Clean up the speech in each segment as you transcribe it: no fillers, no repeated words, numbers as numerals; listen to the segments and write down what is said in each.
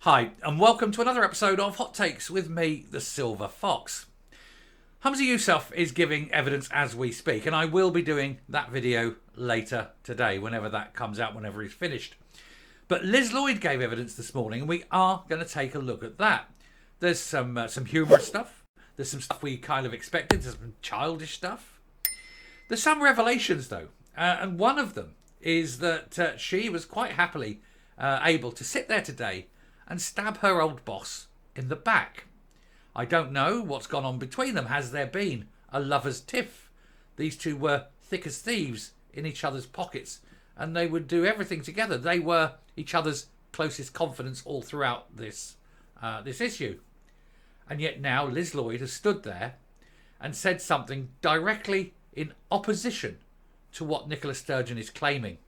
Hi, and welcome to another episode of Hot Takes with me, the Silver Fox. Humza Yousaf is giving evidence as we speak, and I will be doing that video later today, whenever that comes out, whenever he's finished. But Liz Lloyd gave evidence this morning, and we are going to take a look at that. There's some humorous stuff. There's some stuff we kind of expected. There's some childish stuff. There's some revelations, though, and one of them is that she was quite happily able to sit there today and stab her old boss in the back. I don't know what's gone on between them. Has there been a lover's tiff? These two were thick as thieves in each other's pockets, and they would do everything together. They were each other's closest confidants all throughout this issue. And yet now Liz Lloyd has stood there and said something directly in opposition to what Nicola Sturgeon is claiming.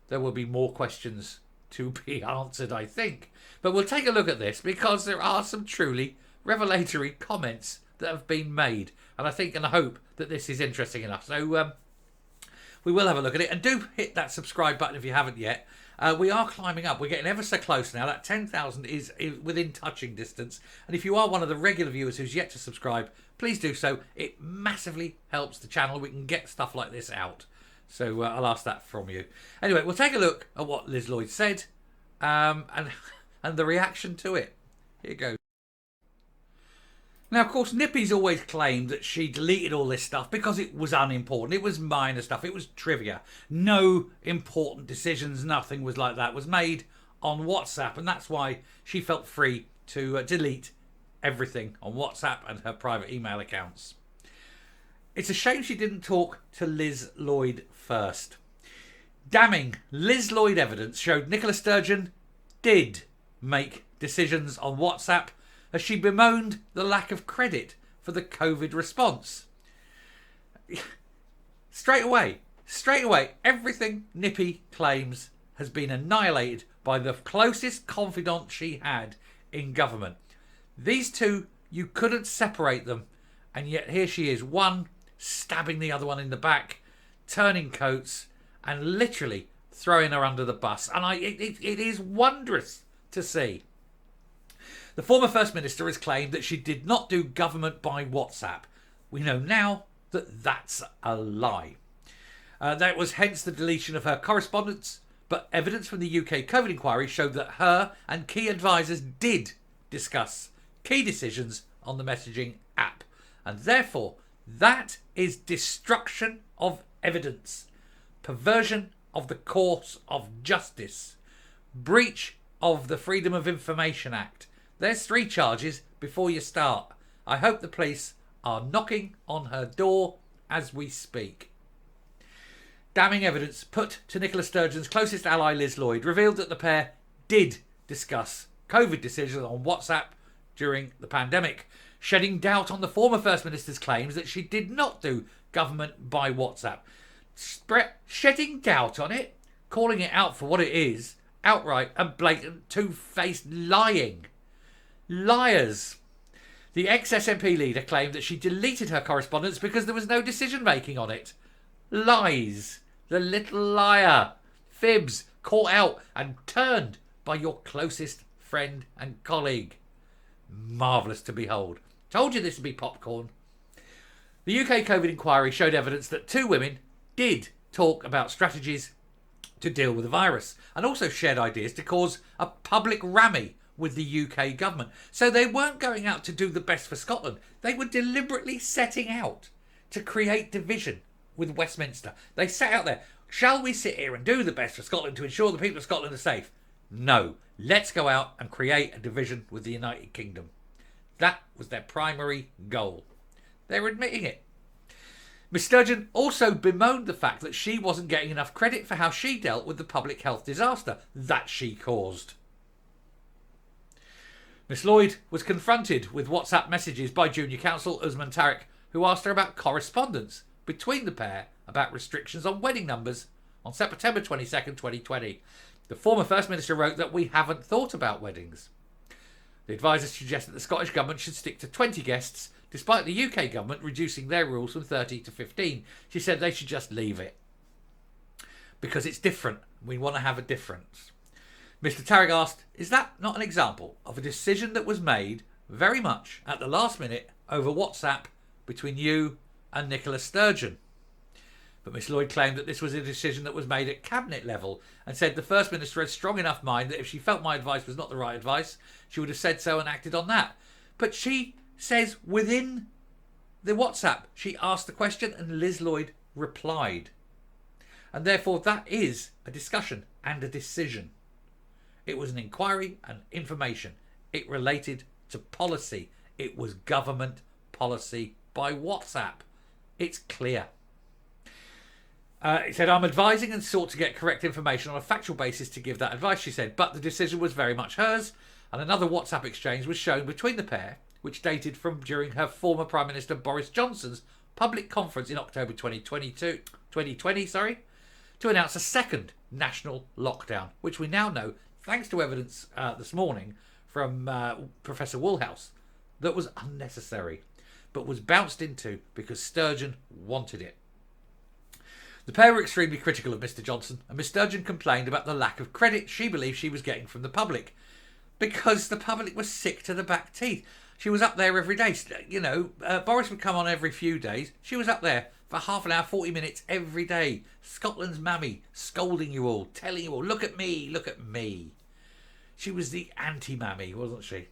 There will be more questions to be answered, I think. But we'll take a look at this because there are some truly revelatory comments that have been made. And I think and I hope that this is interesting enough. So we will have a look at it. And do hit that subscribe button if you haven't yet. We are climbing up. We're getting ever so close now. That 10,000 is within touching distance. And if you are one of the regular viewers who's yet to subscribe, please do so. It massively helps the channel. We can get stuff like this out. So I'll ask that from you. Anyway, we'll take a look at what Liz Lloyd said and the reaction to it. Here goes. Now, of course, Nippy's always claimed that she deleted all this stuff because it was unimportant. It was minor stuff. It was trivia. No important decisions, nothing was like that was made on WhatsApp. And that's why she felt free to delete everything on WhatsApp and her private email accounts. It's a shame she didn't talk to Liz Lloyd first. Damning Liz Lloyd evidence showed Nicola Sturgeon did make decisions on WhatsApp as she bemoaned the lack of credit for the COVID response. Straight away, everything Nippy claims has been annihilated by the closest confidant she had in government. These two, you couldn't separate them, and yet here she is, one stabbing the other one in the back, turning coats, and literally throwing her under the bus. And it is wondrous to see. The former First Minister has claimed that she did not do government by WhatsApp. We know now that that's a lie. That was hence the deletion of her correspondence, but evidence from the UK COVID inquiry showed that her and key advisors did discuss key decisions on the messaging app. And therefore, that is destruction of evidence, perversion of the course of justice, breach of the Freedom of Information Act. There's 3 charges before you start. I hope the police are knocking on her door as we speak. Damning evidence put to Nicola Sturgeon's closest ally Liz Lloyd revealed that the pair did discuss COVID decisions on WhatsApp during the pandemic, shedding doubt on the former First Minister's claims that she did not do government by WhatsApp. Shedding doubt on it, calling it out for what it is, outright and blatant two-faced lying. Liars. The ex-SNP leader claimed that she deleted her correspondence because there was no decision-making on it. Lies. The little liar. Fibs caught out and turned by your closest friend and colleague. Marvellous to behold. Told you this would be popcorn. The UK COVID inquiry showed evidence that 2 women did talk about strategies to deal with the virus and also shared ideas to cause a public rammy with the UK government. So they weren't going out to do the best for Scotland. They were deliberately setting out to create division with Westminster. They sat out there. Shall we sit here and do the best for Scotland to ensure the people of Scotland are safe? No. Let's go out and create a division with the United Kingdom. That was their primary goal. They're admitting it. Ms Sturgeon also bemoaned the fact that she wasn't getting enough credit for how she dealt with the public health disaster that she caused. Miss Lloyd was confronted with WhatsApp messages by Junior Counsel Usman Tariq, who asked her about correspondence between the pair about restrictions on wedding numbers on September 22nd, 2020. The former First Minister wrote that we haven't thought about weddings. The advisor suggested the Scottish Government should stick to 20 guests, despite the UK Government reducing their rules from 30 to 15. She said they should just leave it. Because it's different. We want to have a difference. Mr. Tarrant asked, is that not an example of a decision that was made very much at the last minute over WhatsApp between you and Nicola Sturgeon? But Miss Lloyd claimed that this was a decision that was made at cabinet level and said the First Minister had strong enough mind that if she felt my advice was not the right advice, she would have said so and acted on that. But she says within the WhatsApp, she asked the question and Liz Lloyd replied. And therefore that is a discussion and a decision. It was an inquiry and information. It related to policy. It was government policy by WhatsApp. It's clear. It said, I'm advising and sought to get correct information on a factual basis to give that advice, she said, but the decision was very much hers, and another WhatsApp exchange was shown between the pair, which dated from during her former Prime Minister Boris Johnson's public conference in October 2020, to announce a second national lockdown, which we now know, thanks to evidence this morning from Professor Woolhouse, that was unnecessary, but was bounced into because Sturgeon wanted it. The pair were extremely critical of Mr. Johnson, and Miss Sturgeon complained about the lack of credit she believed she was getting from the public, because the public was sick to the back teeth. She was up there every day. Boris would come on every few days. She was up there for half an hour, 40 minutes every day. Scotland's mammy, scolding you all, telling you all, look at me, look at me. She was the anti-mammy, wasn't she?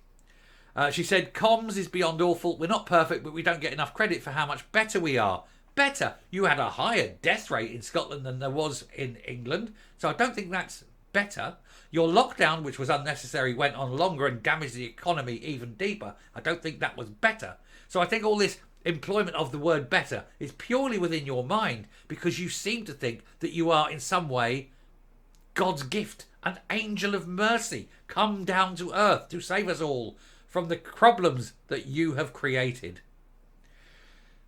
She said, comms is beyond awful. We're not perfect, but we don't get enough credit for how much better we are. Better. You had a higher death rate in Scotland than there was in England, so I don't think that's better. Your lockdown, which was unnecessary, went on longer and damaged the economy even deeper. I don't think that was better. So I think all this employment of the word better is purely within your mind because you seem to think that you are in some way God's gift, an angel of mercy, come down to earth to save us all from the problems that you have created.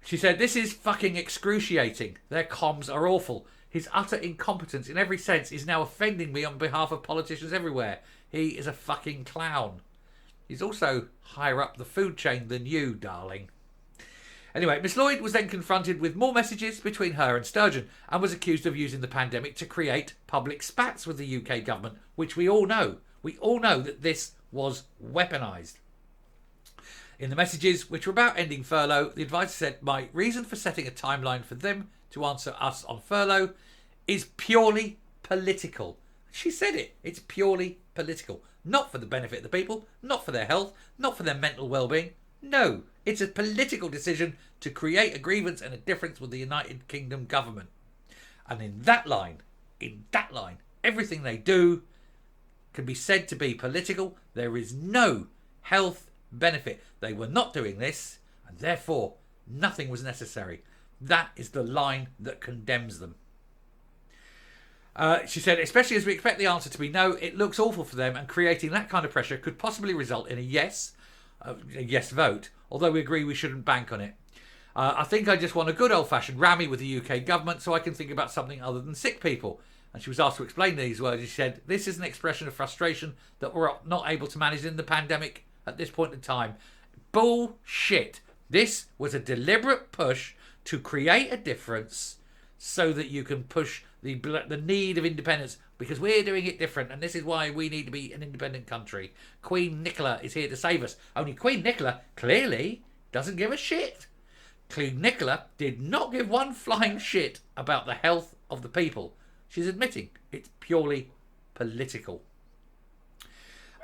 She said, this is fucking excruciating. Their comms are awful. His utter incompetence in every sense is now offending me on behalf of politicians everywhere. He is a fucking clown. He's also higher up the food chain than you, darling. Anyway, Miss Lloyd was then confronted with more messages between her and Sturgeon and was accused of using the pandemic to create public spats with the UK government, which we all know. We all know that this was weaponised. In the messages, which were about ending furlough, the advisor said, my reason for setting a timeline for them to answer us on furlough is purely political. She said it. It's purely political. Not for the benefit of the people, not for their health, not for their mental well-being. No, it's a political decision to create a grievance and a difference with the United Kingdom government. And in that line, everything they do can be said to be political. There is no health benefit. They were not doing this, and therefore nothing was necessary. That is the line that condemns them. She said, especially as we expect the answer to be no, it looks awful for them, and creating that kind of pressure could possibly result in a yes vote, although we agree we shouldn't bank on it. I think I just want a good old-fashioned rammy with the UK government so I can think about something other than sick people. And she was asked to explain these words. She said, this is an expression of frustration that we're not able to manage in the pandemic at this point in time. Bullshit. This was a deliberate push to create a difference so that you can push the need of independence, because we're doing it different, and this is why we need to be an independent country. Queen Nicola is here to save us. Only Queen Nicola clearly doesn't give a shit. Queen Nicola did not give one flying shit about the health of the people. She's admitting it's purely political.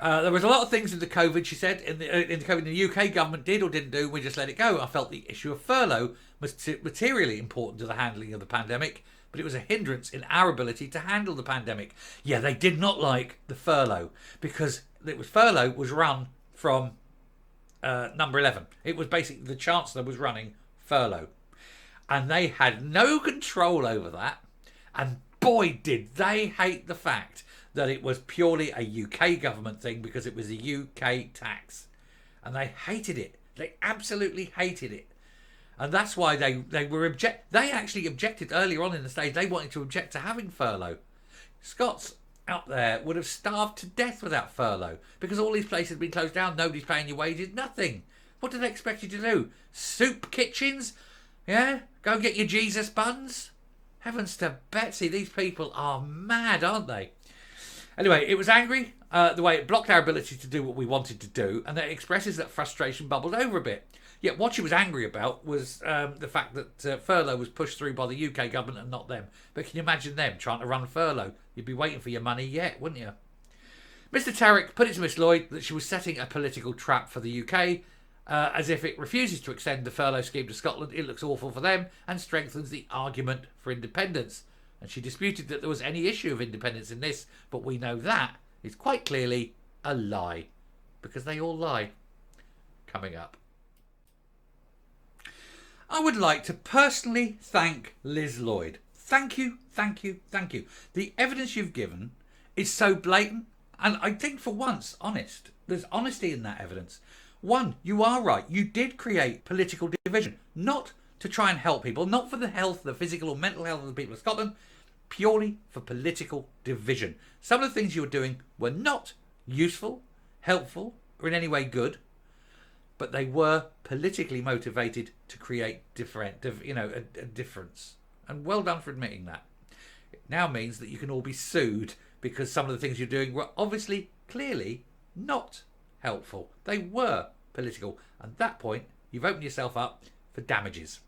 There was a lot of things in the COVID, she said, in the COVID the UK government did or didn't do, we just let it go. I felt the issue of furlough was materially important to the handling of the pandemic, but it was a hindrance in our ability to handle the pandemic. Yeah, they did not like the furlough because furlough was run from number 11. It was basically the Chancellor was running furlough. And they had no control over that. And boy, did they hate the fact that it was purely a UK government thing because it was a UK tax. And they hated it. They absolutely hated it. And that's why they actually objected earlier on in the stage. They wanted to object to having furlough. Scots out there would have starved to death without furlough because all these places had been closed down. Nobody's paying your wages. Nothing. What do they expect you to do? Soup kitchens? Yeah? Go and get your Jesus buns? Heavens to Betsy, these people are mad, aren't they? Anyway, it was angry the way it blocked our ability to do what we wanted to do, and that expresses that frustration bubbled over a bit. Yet what she was angry about was the fact that furlough was pushed through by the UK government and not them. But can you imagine them trying to run furlough? You'd be waiting for your money yet, wouldn't you? Mr Tarrick put it to Miss Lloyd that she was setting a political trap for the UK, as if it refuses to extend the furlough scheme to Scotland, it looks awful for them and strengthens the argument for independence. And she disputed that there was any issue of independence in this, but we know that is quite clearly a lie, because they all lie. Coming up. I would like to personally thank Liz Lloyd. Thank you, thank you, thank you. The evidence you've given is so blatant, and I think for once, honest. There's honesty in that evidence. One, you are right. You did create political division, not to try and help people, not for the health, the physical or mental health of the people of Scotland, purely for political division. Some of the things you were doing were not useful, helpful, or in any way good, but they were politically motivated to create a difference. And well done for admitting that. It now means that you can all be sued because some of the things you're doing were obviously, clearly not helpful. They were political. And at that point, you've opened yourself up for damages.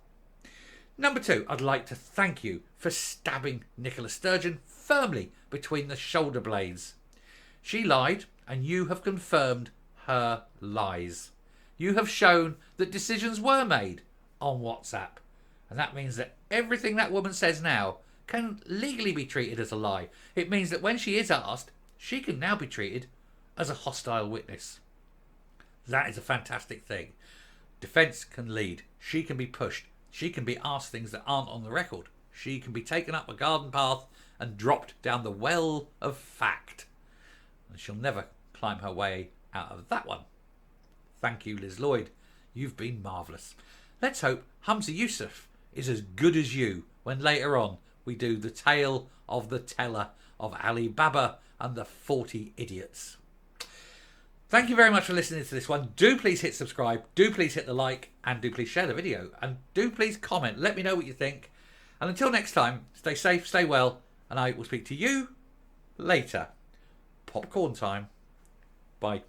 Number two, I'd like to thank you for stabbing Nicola Sturgeon firmly between the shoulder blades. She lied, and you have confirmed her lies. You have shown that decisions were made on WhatsApp. And that means that everything that woman says now can legally be treated as a lie. It means that when she is asked, she can now be treated as a hostile witness. That is a fantastic thing. Defence can lead. She can be pushed. She can be asked things that aren't on the record. She can be taken up a garden path and dropped down the well of fact. And she'll never climb her way out of that one. Thank you, Liz Lloyd. You've been marvellous. Let's hope Humza Yousaf is as good as you when later on we do the tale of the teller of Ali Baba and the 40 idiots. Thank you very much for listening to this one. Do please hit subscribe. Do please hit the like. And do please share the video. And do please comment. Let me know what you think. And until next time, stay safe, stay well. And I will speak to you later. Popcorn time. Bye.